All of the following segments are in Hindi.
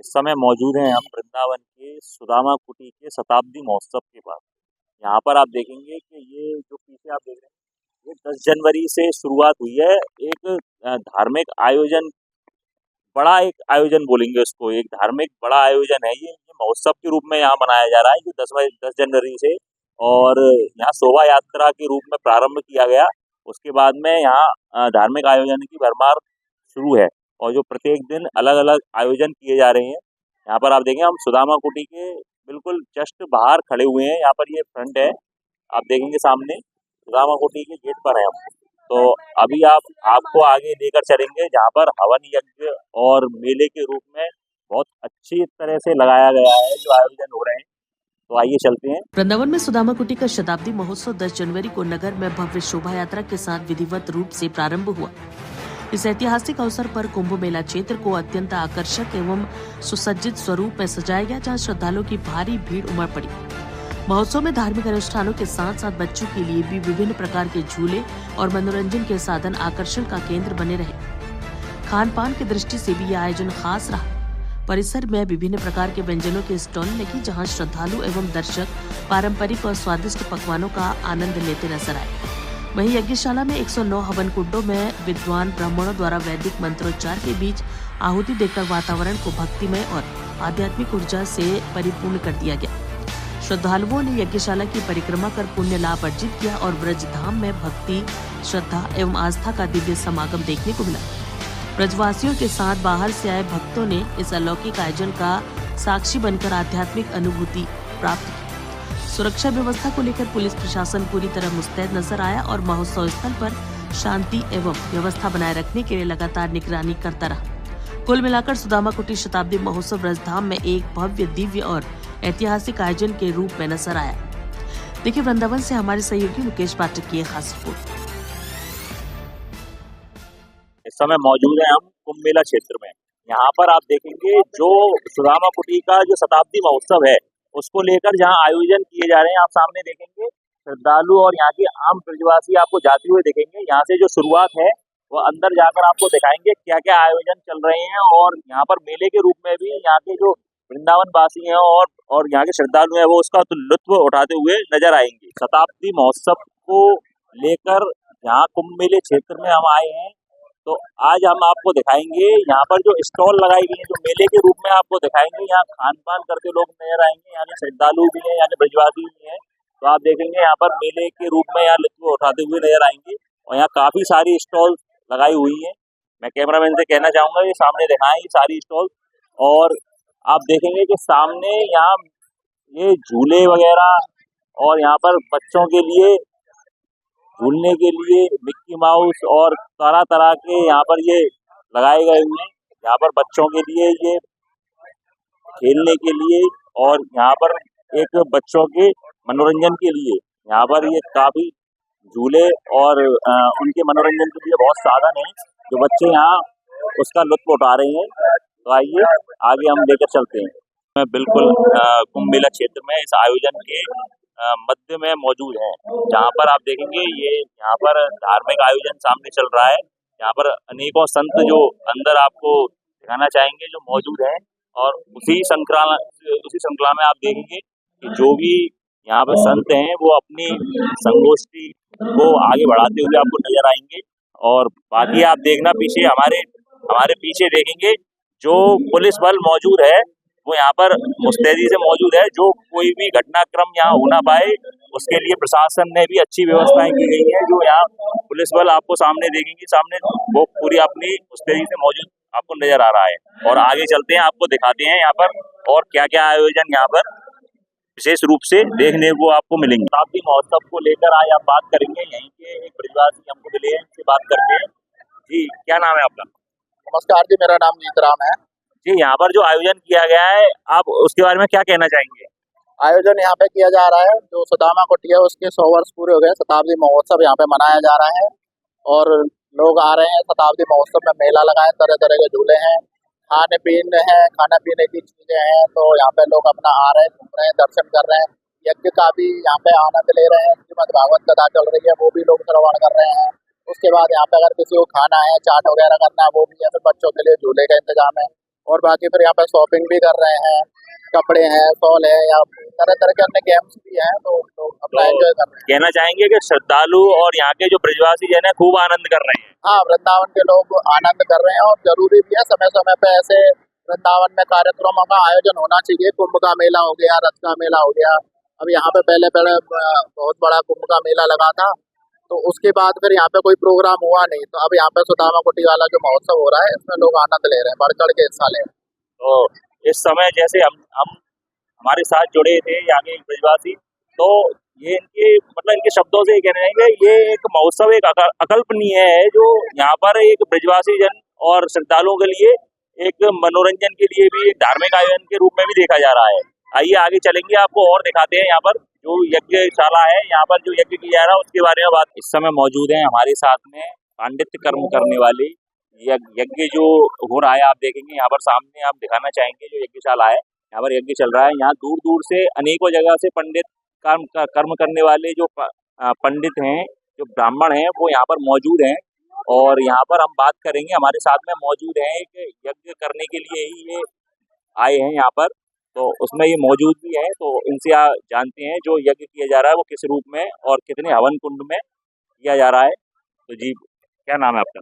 इस समय मौजूद हैं हम वृंदावन के सुदामा कुटी के शताब्दी महोत्सव के पास। यहाँ पर आप देखेंगे कि ये जो पीछे आप देख रहे हैं, ये 10 जनवरी से शुरुआत हुई है। एक धार्मिक आयोजन, बड़ा एक आयोजन बोलेंगे उसको, एक धार्मिक बड़ा आयोजन है ये महोत्सव के रूप में यहाँ मनाया जा रहा है, जो 10 जनवरी से। और यहाँ शोभा यात्रा के रूप में प्रारंभ किया गया। उसके बाद में यहाँ धार्मिक आयोजन की भरमार शुरू है, और जो प्रत्येक दिन अलग अलग आयोजन किए जा रहे हैं। यहाँ पर आप देखेंगे, हम सुदामा कुटी के बिल्कुल जस्ट बाहर खड़े हुए हैं। यहाँ पर ये फ्रंट है, आप देखेंगे सामने सुदामा कुटी के गेट पर है हम। तो अभी आपको आगे लेकर चलेंगे, जहाँ पर हवन यज्ञ और मेले के रूप में बहुत अच्छी तरह से लगाया गया है जो आयोजन हो रहे हैं। तो आइए चलते हैं। वृंदावन में सुदामा कुटी का शताब्दी महोत्सव 10 जनवरी को नगर में भव्य शोभा यात्रा के साथ विधिवत रूप से प्रारंभ हुआ। इस ऐतिहासिक अवसर पर कुंभ मेला क्षेत्र को अत्यंत आकर्षक एवं सुसज्जित स्वरूप में सजाया गया, जहां श्रद्धालुओं की भारी भीड़ उमड़ पड़ी। महोत्सव में धार्मिक अनुष्ठानों के साथ साथ बच्चों के लिए भी विभिन्न प्रकार के झूले और मनोरंजन के साधन आकर्षण का केंद्र बने रहे। खान पान की दृष्टि से भी यह आयोजन खास रहा। परिसर में विभिन्न प्रकार के व्यंजनों के स्टॉल लगे, जहां श्रद्धालु एवं दर्शक पारंपरिक और स्वादिष्ट पकवानों का आनंद लेते नजर आए। वहीं यज्ञशाला में 109 हवन कुंडों में विद्वान ब्राह्मणों द्वारा वैदिक मंत्रोच्चार के बीच आहुति देकर वातावरण को भक्तिमय और आध्यात्मिक ऊर्जा से परिपूर्ण कर दिया गया। श्रद्धालुओं ने यज्ञशाला की परिक्रमा कर पुण्य लाभ अर्जित किया और ब्रज धाम में भक्ति, श्रद्धा एवं आस्था का दिव्य समागम देखने को मिला। ब्रजवासियों के साथ बाहर से आए भक्तों ने इस अलौकिक आयोजन का साक्षी बनकर आध्यात्मिक अनुभूति प्राप्त की। सुरक्षा व्यवस्था को लेकर पुलिस प्रशासन पूरी तरह मुस्तैद नजर आया और महोत्सव स्थल पर शांति एवं व्यवस्था बनाए रखने के लिए लगातार निगरानी करता रहा। कुल मिलाकर सुदामा कुटी शताब्दी महोत्सव ब्रजधाम में एक भव्य, दिव्य और ऐतिहासिक आयोजन के रूप में नजर आया। देखिए, वृंदावन से हमारे सहयोगी मुकेश पाठक की खास रिपोर्ट। इस समय मौजूद है हम कुंभ मेला क्षेत्र में। यहाँ पर आप देखेंगे, जो सुदामा कुटी का जो शताब्दी महोत्सव है, उसको लेकर जहाँ आयोजन किए जा रहे हैं, आप सामने देखेंगे श्रद्धालु और यहाँ के आम ब्रजवासी आपको जाते हुए दिखेंगे। यहाँ से जो शुरुआत है वो अंदर जाकर आपको दिखाएंगे क्या क्या आयोजन चल रहे हैं, और यहाँ पर मेले के रूप में भी यहाँ के जो वृंदावन वासी हैं और यहाँ के श्रद्धालु हैं, वो उसका तो लुत्फ उठाते हुए नजर आएंगे। शताब्दी महोत्सव को लेकर यहाँ कुंभ मेले क्षेत्र में हम आए हैं, तो आज हम आपको दिखाएंगे यहाँ पर जो स्टॉल लगाई गई है, जो मेले के रूप में आपको दिखाएंगे। यहाँ खान पान करते लोग नजर आएंगे, यहाँ के श्रद्धालु भी हैं, यहाँ के ब्रजवासी भी हैं। तो आप देखेंगे यहाँ पर मेले के रूप में यहाँ लुत्फ उठाते हुए नजर आएंगे, और यहाँ काफी सारी स्टॉल लगाई हुई हैं। मैं कैमरामैन से कहना चाहूंगा ये सामने दिखाएं ये सारी स्टॉल। और आप देखेंगे कि सामने यहाँ ये झूले वगैरह, और यहाँ पर बच्चों के लिए झूलने के लिए मिक्की माउस और तरह तरह के यहाँ पर ये लगाए गए हुए हैं। यहाँ पर बच्चों के लिए ये खेलने के लिए, और यहाँ पर एक बच्चों के मनोरंजन के लिए यहाँ पर ये काफी झूले और उनके मनोरंजन के लिए बहुत साधन है, जो बच्चे यहाँ उसका लुत्फ उठा रहे हैं। तो आइए आगे हम लेकर चलते हैं। मैं बिल्कुल कुंभ मेला क्षेत्र में इस आयोजन के मध्य में मौजूद है, जहाँ पर आप देखेंगे ये यहाँ पर धार्मिक आयोजन सामने चल रहा है। यहाँ पर अनेकों संत जो अंदर आपको दिखाना चाहेंगे जो मौजूद हैं, और उसी श्रृंखला में आप देखेंगे कि जो भी यहाँ पर संत हैं वो अपनी संगोष्ठी को आगे बढ़ाते हुए आपको नजर आएंगे। और बाकी आप देखना पीछे हमारे पीछे देखेंगे जो पुलिस बल मौजूद है, वो यहाँ पर मुस्तैदी से मौजूद है। जो कोई भी घटनाक्रम यहाँ हो ना पाए, उसके लिए प्रशासन ने भी अच्छी व्यवस्थाएं की गई है। जो यहाँ पुलिस बल आपको सामने देखेंगे, सामने वो पूरी अपनी मुस्तैदी से मौजूद आपको नजर आ रहा है। और आगे चलते हैं, आपको दिखाते हैं यहाँ पर और क्या क्या आयोजन यहाँ पर विशेष रूप से देखने को आपको मिलेंगे। शताब्दी महोत्सव को लेकर आज आप बात करेंगे, यहीं के एक ब्रजवासी हमको मिले हैं, इनसे बात करते हैं। जी, क्या नाम है आपका? नमस्कार जी, मेरा नाम जीतराम है जी। यहाँ पर जो आयोजन किया गया है, आप उसके बारे में क्या कहना चाहेंगे? आयोजन यहाँ पे किया जा रहा है, जो सुदामा कुटी है उसके 100 वर्ष पूरे हो गए। शताब्दी महोत्सव यहाँ पे मनाया जा रहा है और लोग आ रहे हैं। शताब्दी महोत्सव में मेला लगा है, तरह तरह के झूले हैं, खाने पीने की चीजें हैं। तो यहाँ पे लोग अपना आ रहे हैं, घूम रहे हैं, दर्शन कर रहे हैं। यज्ञ का भी यहाँ पे आनंद ले रहे हैं। श्रीमद् भागवत कथा चल रही है, वो भी लोग श्रवण कर रहे हैं। उसके बाद यहाँ पे अगर किसी को खाना है, चाट वगैरह करना है, वो भी है। फिर बच्चों के लिए झूले का इंतजाम है। और बाकी फिर यहाँ पे शॉपिंग भी कर रहे हैं, कपड़े हैं, शॉल है, या तरह तरह के अन्य गेम्स भी हैं, तो अपना तो एंजॉय कर रहे हैं। कहना चाहेंगे कि श्रद्धालु और यहाँ के जो ब्रजवासी जन है खूब आनंद कर रहे हैं। हाँ, वृंदावन के लोग आनंद कर रहे हैं, और जरूरी भी है, समय समय पे ऐसे वृंदावन में कार्यक्रमों का आयोजन होना चाहिए। कुंभ का मेला हो गया, रथ का मेला हो गया। अब यहाँ पे पहले बहुत बड़ा कुंभ का मेला लगा था, तो उसके बाद फिर यहाँ पे कोई प्रोग्राम हुआ नहीं, तो अब यहाँ पे सुदामा कुटी वाला जो महोत्सव हो रहा है, इसमें लोग आनंद ले रहे हैं, बढ़ चढ़ के हिस्सा ले रहे हैं। तो इस समय जैसे हम हमारे साथ जुड़े थे यहाँ के ब्रजवासी, तो ये इनके मतलब इनके शब्दों से कहने हैं कि ये एक महोत्सव एक अकल्पनीय है, जो यहाँ पर एक ब्रजवासी जन और श्रद्धालुओं के लिए एक मनोरंजन के लिए भी एक धार्मिक आयोजन के रूप में भी देखा जा रहा है। आइए आगे चलेंगे, आपको और दिखाते हैं यहाँ पर जो यज्ञशाला है, यहाँ पर जो यज्ञ किया जा रहा है उसके बारे में बात। इस समय मौजूद है हमारे साथ में पांडित्य कर्म करने वाले यज्ञ जो हो रहा है, आप देखेंगे यहाँ पर सामने, आप दिखाना चाहेंगे जो यज्ञशाला है, यहाँ पर यज्ञ चल रहा है। यहाँ दूर दूर से अनेकों जगह से पंडित कर्म करने वाले जो पंडित हैं, जो ब्राह्मण हैं, वो यहाँ पर मौजूद हैं। और यहाँ पर हम बात करेंगे, हमारे साथ में मौजूद हैं, एक यज्ञ करने के लिए ही ये आए हैं यहाँ पर, तो उसमें ये मौजूद भी है। तो इनसे जानते हैं जो यज्ञ किया जा रहा है वो किस रूप में और कितने हवन कुंड में किया जा रहा है। तो जी, क्या नाम है आपका?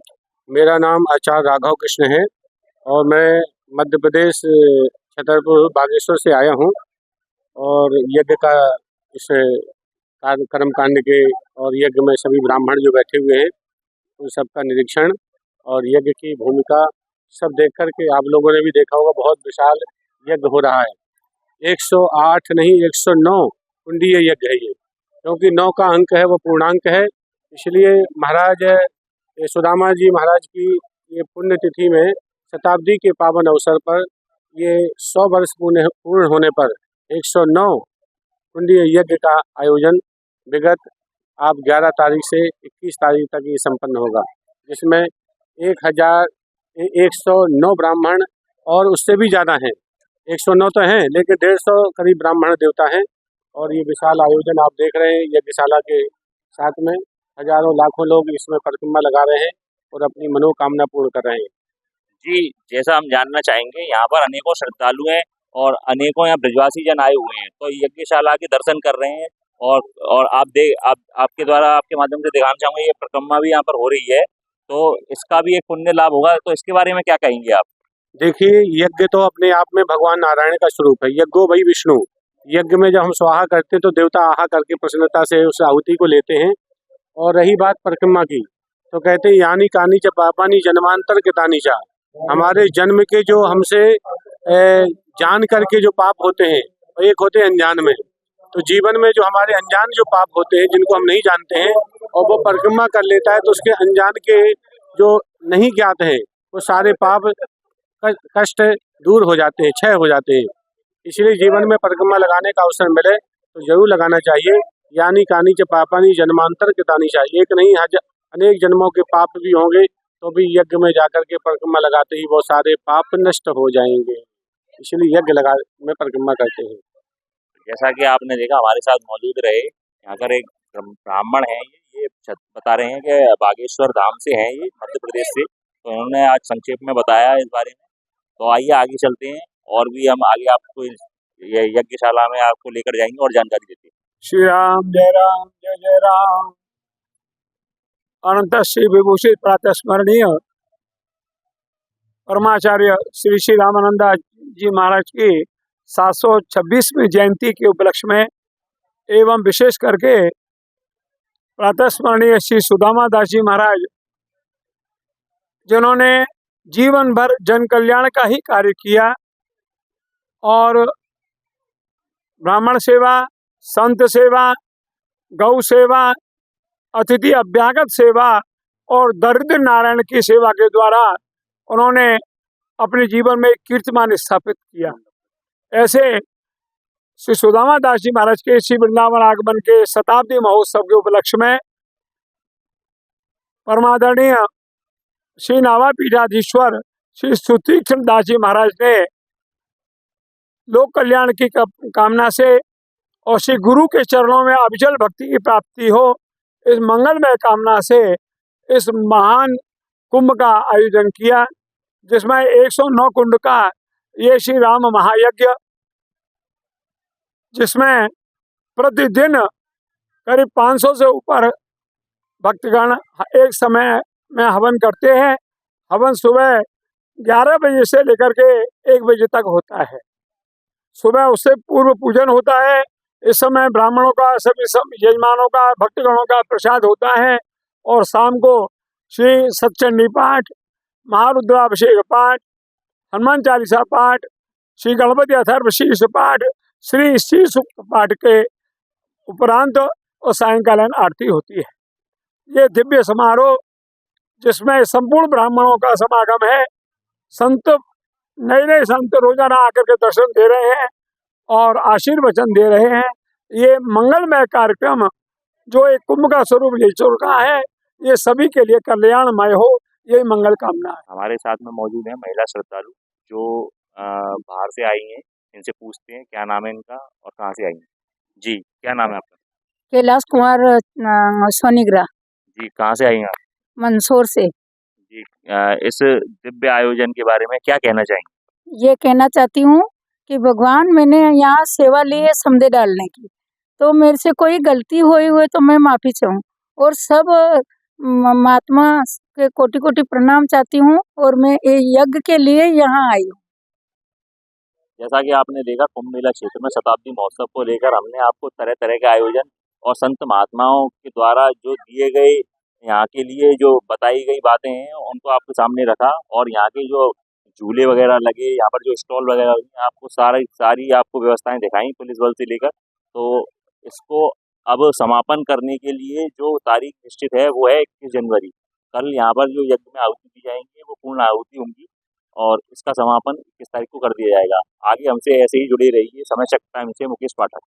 मेरा नाम आचार्य राघव कृष्ण है, और मैं मध्य प्रदेश छतरपुर बागेश्वर से आया हूँ, और यज्ञ का इस कर्म कांड के और यज्ञ में सभी ब्राह्मण जो बैठे हुए हैं उन सबका निरीक्षण और यज्ञ की भूमिका सब देख कर के आप लोगों ने भी देखा होगा, बहुत विशाल यज्ञ हो रहा है। 108 नहीं 109 कुंडीय यज्ञ है ये, क्योंकि 9 का अंक है वो पूर्णांक है। इसलिए महाराज सुदामा जी महाराज की ये पुण्य तिथि में शताब्दी के पावन अवसर पर ये 100 वर्ष पूर्ण होने पर 109 कुंडीय यज्ञ का आयोजन विगत आप 11 तारीख से 21 तारीख तक ये संपन्न होगा, जिसमें 1109 ब्राह्मण और उससे भी ज़्यादा हैं, 109 तो हैं लेकिन 150 करीब ब्राह्मण देवता हैं। और ये विशाल आयोजन आप देख रहे हैं, यज्ञशाला के साथ में हजारों लाखों लोग इसमें परिक्रमा लगा रहे हैं और अपनी मनोकामना पूर्ण कर रहे हैं। जी, जैसा हम जानना चाहेंगे, यहाँ पर अनेकों श्रद्धालु हैं और अनेकों यहाँ ब्रजवासी जन आए हुए हैं, तो यज्ञशाला के दर्शन कर रहे हैं। और आपके द्वारा, आपके माध्यम से दिखाना चाहूँगा, ये परिक्रमा भी यहाँ पर हो रही है, तो इसका भी एक पुण्य लाभ होगा। तो इसके बारे में क्या कहेंगे आप? देखिए, यज्ञ तो अपने आप में भगवान नारायण का स्वरूप है। यज्ञो वही विष्णु। यज्ञ में जब हम स्वाहा करते हैं तो देवता आहा करके प्रसन्नता से उस आहुति को लेते हैं। और रही बात परिक्रमा की, तो कहते हैं यानी कानी च पापानी जन्मांतर के तानी चा। हमारे जन्म के जो हमसे जान करके जो पाप होते हैं, एक होते हैं अनजान में। तो जीवन में जो हमारे अनजान जो पाप होते हैं, जिनको हम नहीं जानते हैं, और वो परिक्रमा कर लेता है, तो उसके अनजान के जो नहीं ज्ञात है वो सारे पाप कष्ट दूर हो जाते हैं, क्षय हो जाते हैं। इसलिए जीवन में परिक्रमा लगाने का अवसर मिले तो जरूर लगाना चाहिए। यानी कानी च पापानी जन्मांतर के तानी चाहिए। एक नहीं, अनेक जन्मों के पाप भी होंगे तो भी यज्ञ में जाकर के परिक्रमा लगाते ही वो सारे पाप नष्ट हो जाएंगे। इसलिए यज्ञ में परिक्रमा करते हैं। जैसा कि आपने देखा, हमारे साथ मौजूद रहे यहाँ पर एक ब्राह्मण है, ये बता रहे हैं कि बागेश्वर धाम से हैं, ये मध्य प्रदेश से। तो उन्होंने आज संक्षेप में बताया इस बारे में। तो आइए आगे चलते हैं, और भी हम आगे आपको यज्ञशाला में आपको लेकर जाएंगे और जानकारी देते हैं। श्री राम जय राम। अनंत श्री विभूषित प्रातः स्मरणीय परमाचार्य श्री श्री रामानंदा जी महाराज की 726वीं जयंती के उपलक्ष्य में एवं विशेष करके प्रातः स्मरणीय श्री सुदामा दास जी महाराज, जिन्होंने जीवन भर जन कल्याण का ही कार्य किया और ब्राह्मण सेवा, संत सेवा, गौ सेवा, अतिथि अभ्यागत सेवा और दरिद्र नारायण की सेवा के द्वारा उन्होंने अपने जीवन में कीर्तिमान स्थापित किया। ऐसे श्री सुदामा दास जी महाराज के श्री वृंदावन आगमन के शताब्दी महोत्सव के उपलक्ष्य में परमादरणीय श्री नावापीठाधीश्वर श्री सुतीक्ष्ण दास जी महाराज ने लोक कल्याण की कामना से और श्री गुरु के चरणों में अविचल भक्ति की प्राप्ति हो, इस मंगलमय कामना से इस महान कुंभ का आयोजन किया। जिसमें 109 कुंड का ये श्री राम महायज्ञ, जिसमें प्रतिदिन करीब 500 से ऊपर भक्तगण एक समय में हवन करते हैं। हवन सुबह 11 बजे से लेकर के 1 बजे तक होता है। सुबह उससे पूर्व पूजन होता है। इस समय ब्राह्मणों का, सभी यजमानों का, भक्तगणों का प्रसाद होता है। और शाम को श्री सतचंडी पाठ, महारुद्राभिषेक पाठ, हनुमान चालीसा पाठ, श्री गणपति अथर्वशीर्ष पाठ, श्री श्री सूक्त पाठ के उपरांत और सायंकालीन आरती होती है। ये दिव्य समारोह जिसमें संपूर्ण ब्राह्मणों का समागम है। संत, नए संत रोजाना आकर के दर्शन दे रहे हैं और आशीर्वचन दे रहे हैं। ये मंगलमय कार्यक्रम जो एक कुंभ का स्वरूप ले चुका है, ये सभी के लिए कल्याणमय हो, यही मंगल कामना है। हमारे साथ में मौजूद है महिला श्रद्धालु जो बाहर से आई हैं। इनसे पूछते हैं क्या नाम है इनका और कहाँ से आई हैं। जी, क्या नाम है आपका? कैलाश कुमार सोनीग्रा। जी, कहाँ से आई हैं आप? मंदसौर से। जी, इस दिव्य आयोजन के बारे में क्या कहना चाहेंगे? ये कहना चाहती हूँ कि भगवान, मैंने यहाँ सेवा ली है समदे डालने की, तो मेरे से कोई गलती हुई तो मैं माफ़ी चाहूँ। और सब महात्मा के कोटि कोटि प्रणाम चाहती हूँ। और मैं यज्ञ के लिए यहाँ आई हूँ। जैसा कि आपने देखा, कुंभ मेला क्षेत्र में शताब्दी महोत्सव को लेकर हमने आपको तरह तरह के आयोजन और संत महात्माओं के द्वारा जो दिए गए, यहाँ के लिए जो बताई गई बातें हैं, उनको आपके सामने रखा। और यहाँ के जो झूले वगैरह लगे, यहाँ पर जो स्टॉल वगैरह लगे, आपको सारी आपको व्यवस्थाएं दिखाई पुलिस बल से लेकर। तो इसको अब समापन करने के लिए जो तारीख निश्चित है वो है 21 जनवरी। कल यहाँ पर जो यज्ञ में आहुति दी जाएंगी वो पूर्ण आहुति होंगी और इसका समापन 21 तारीख को कर दिया जाएगा। आगे हमसे ऐसे ही जुड़े रहिए। समय टाइम से मुकेश पाठक।